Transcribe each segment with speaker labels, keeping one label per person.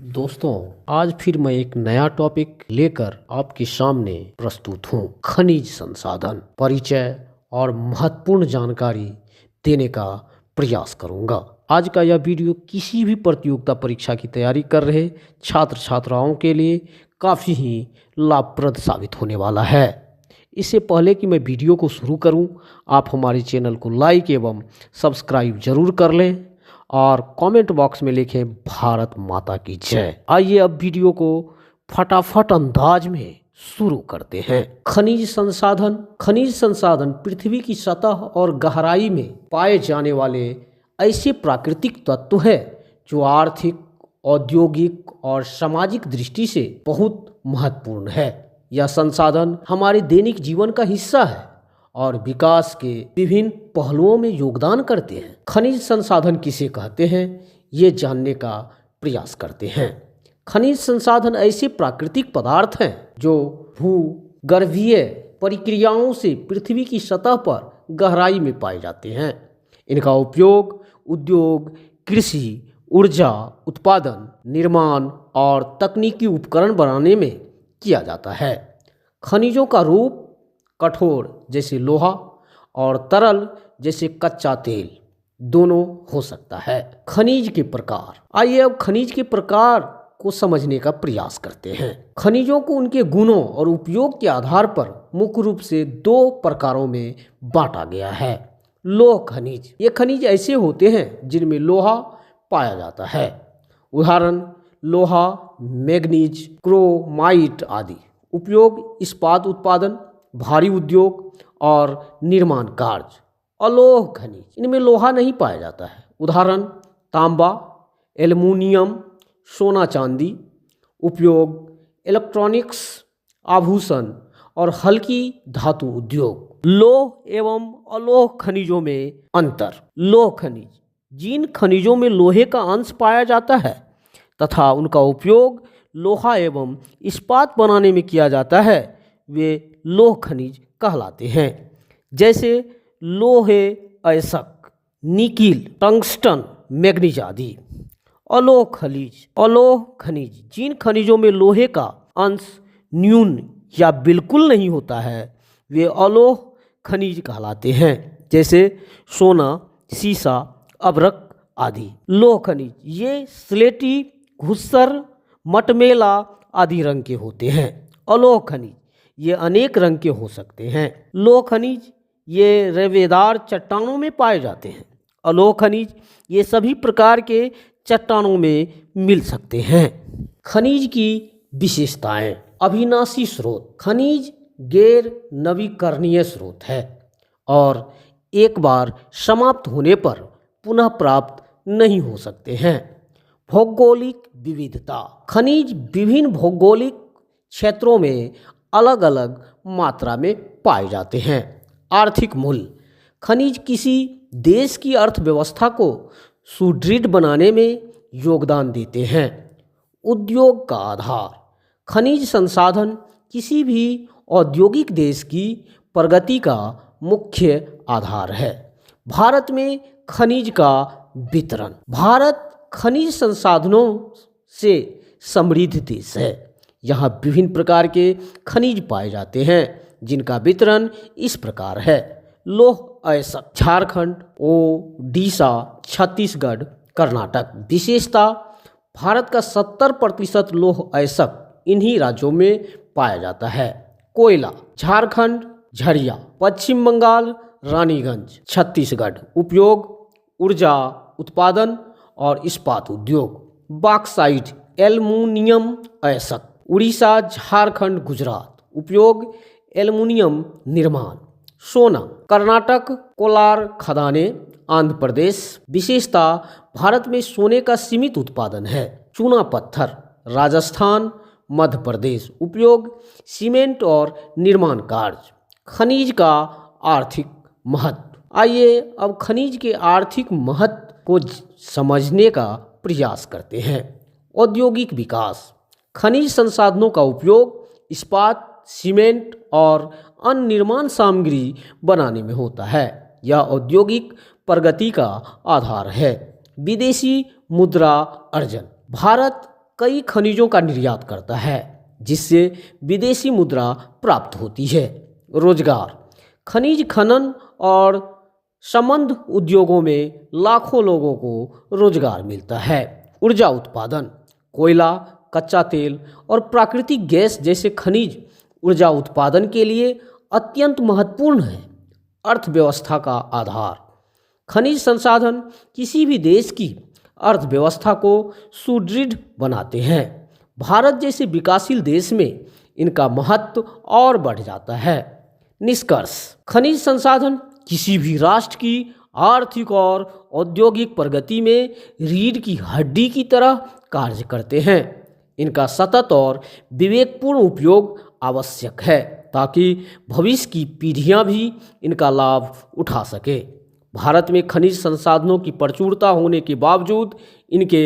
Speaker 1: दोस्तों, आज फिर मैं एक नया टॉपिक लेकर आपके सामने प्रस्तुत हूँ। खनिज संसाधन परिचय और महत्वपूर्ण जानकारी देने का प्रयास करूँगा। आज का यह वीडियो किसी भी प्रतियोगिता परीक्षा की तैयारी कर रहे छात्र छात्राओं के लिए काफ़ी ही लाभप्रद साबित होने वाला है। इससे पहले कि मैं वीडियो को शुरू करूं, आप हमारे चैनल को लाइक एवं सब्सक्राइब जरूर कर लें और कमेंट बॉक्स में लिखें भारत माता की जय। आइए अब वीडियो को फटाफट अंदाज में शुरू करते हैं। खनिज संसाधन पृथ्वी की सतह और गहराई में पाए जाने वाले ऐसे प्राकृतिक तत्व है जो आर्थिक, औद्योगिक और सामाजिक दृष्टि से बहुत महत्वपूर्ण है। यह संसाधन हमारे दैनिक जीवन का हिस्सा है और विकास के विभिन्न पहलुओं में योगदान करते हैं। खनिज संसाधन किसे कहते हैं, ये जानने का प्रयास करते हैं। खनिज संसाधन ऐसे प्राकृतिक पदार्थ हैं जो भूगर्भीय प्रक्रियाओं से पृथ्वी की सतह पर गहराई में पाए जाते हैं। इनका उपयोग उद्योग, कृषि, ऊर्जा उत्पादन, निर्माण और तकनीकी उपकरण बनाने में किया जाता है। खनिजों का रूप कठोर जैसे लोहा और तरल जैसे कच्चा तेल दोनों हो सकता है। खनिज के प्रकार। आइए अब खनिज के प्रकार को समझने का प्रयास करते हैं। खनिजों को उनके गुणों और उपयोग के आधार पर मुख्य रूप से दो प्रकारों में बांटा गया है। लौह खनिज। ये खनिज ऐसे होते हैं जिनमें लोहा पाया जाता है। उदाहरण लोहा, मैग्नीज, क्रोमाइट आदि। उपयोग इस्पात उत्पादन, भारी उद्योग और निर्माण कार्य। अलोह खनिज, इनमें लोहा नहीं पाया जाता है। उदाहरण तांबा, एल्युमिनियम, सोना चांदी। उपयोग इलेक्ट्रॉनिक्स, आभूषण और हल्की धातु उद्योग। लौह एवं अलोह खनिजों में अंतर। लौह खनिज, जिन खनिजों में लोहे का अंश पाया जाता है तथा उनका उपयोग लोहा एवं इस्पात बनाने में किया जाता है, वे लौह खनिज कहलाते हैं। जैसे लोहे अयस्क, निकिल, टंगस्टन, मैग्नीज आदि। अलोह खनिज, जिन खनिजों में लोहे का अंश न्यून या बिल्कुल नहीं होता है, वे अलोह खनिज कहलाते हैं। जैसे सोना, सीसा, अभ्रक आदि। लौह खनिज, ये स्लेटी, धूसर, मटमैला आदि रंग के होते हैं। अलोह खनिज, ये अनेक रंग के हो सकते हैं। लौह खनिज, ये रेवेदार चट्टानों में पाए जाते हैं। अलोह खनिज, ये सभी प्रकार के चट्टानों में मिल सकते हैं। खनिज की विशेषताएं। अविनाशी स्रोत। खनिज गैर नवीकरणीय स्रोत है और एक बार समाप्त होने पर पुनः प्राप्त नहीं हो सकते हैं। भौगोलिक विविधता। खनिज विभिन्न भौगोलिक क्षेत्रों में अलग अलग मात्रा में पाए जाते हैं। आर्थिक मूल्य। खनिज किसी देश की अर्थव्यवस्था को सुदृढ़ बनाने में योगदान देते हैं। उद्योग का आधार। खनिज संसाधन किसी भी औद्योगिक देश की प्रगति का मुख्य आधार है। भारत में खनिज का वितरण। भारत खनिज संसाधनों से समृद्ध देश है। यहाँ विभिन्न प्रकार के खनिज पाए जाते हैं जिनका वितरण इस प्रकार है। लौह अयस्क। झारखंड, ओडिशा, छत्तीसगढ़, कर्नाटक। विशेषता, भारत का 70% लौह अयस्क इन्हीं राज्यों में पाया जाता है। कोयला। झारखंड, झरिया, पश्चिम बंगाल, रानीगंज, छत्तीसगढ़। उपयोग ऊर्जा उत्पादन और इस्पात उद्योग। बॉक्साइट, एल्युमिनियम अयस्क। उड़ीसा, झारखंड, गुजरात। उपयोग एल्युमिनियम निर्माण। सोना। कर्नाटक, कोलार खदानें, आंध्र प्रदेश। विशेषता, भारत में सोने का सीमित उत्पादन है। चूना पत्थर। राजस्थान, मध्य प्रदेश। उपयोग सीमेंट और निर्माण कार्य। खनिज का आर्थिक महत्व। आइए अब खनिज के आर्थिक महत्व को समझने का प्रयास करते हैं। औद्योगिक विकास। खनिज संसाधनों का उपयोग इस्पात, सीमेंट और अन्य निर्माण सामग्री बनाने में होता है। यह औद्योगिक प्रगति का आधार है। विदेशी मुद्रा अर्जन। भारत कई खनिजों का निर्यात करता है जिससे विदेशी मुद्रा प्राप्त होती है। रोजगार, खनिज खनन और संबद्ध उद्योगों में लाखों लोगों को रोजगार मिलता है। ऊर्जा उत्पादन, कोयला, कच्चा तेल और प्राकृतिक गैस जैसे खनिज ऊर्जा उत्पादन के लिए अत्यंत महत्वपूर्ण है। अर्थव्यवस्था का आधार, खनिज संसाधन किसी भी देश की अर्थव्यवस्था को सुदृढ़ बनाते हैं। भारत जैसे विकासशील देश में इनका महत्व और बढ़ जाता है। निष्कर्ष, खनिज संसाधन किसी भी राष्ट्र की आर्थिक और औद्योगिक प्रगति में रीढ़ की हड्डी की तरह कार्य करते हैं। इनका सतत और विवेकपूर्ण उपयोग आवश्यक है ताकि भविष्य की पीढ़ियां भी इनका लाभ उठा सके। भारत में खनिज संसाधनों की प्रचुरता होने के बावजूद इनके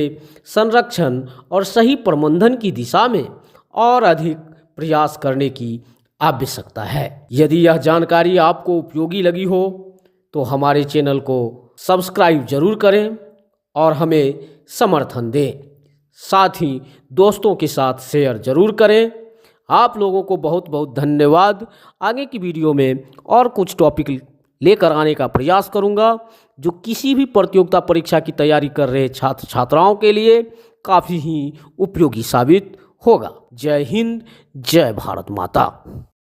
Speaker 1: संरक्षण और सही प्रबंधन की दिशा में और अधिक प्रयास करने की आवश्यकता है। यदि यह जानकारी आपको उपयोगी लगी हो तो हमारे चैनल को सब्सक्राइब जरूर करें और हमें समर्थन दें। साथ ही दोस्तों के साथ शेयर जरूर करें। आप लोगों को बहुत बहुत धन्यवाद। आगे की वीडियो में और कुछ टॉपिक लेकर आने का प्रयास करूंगा जो किसी भी प्रतियोगिता परीक्षा की तैयारी कर रहे छात्र छात्राओं के लिए काफ़ी ही उपयोगी साबित होगा। जय हिंद, जय भारत माता।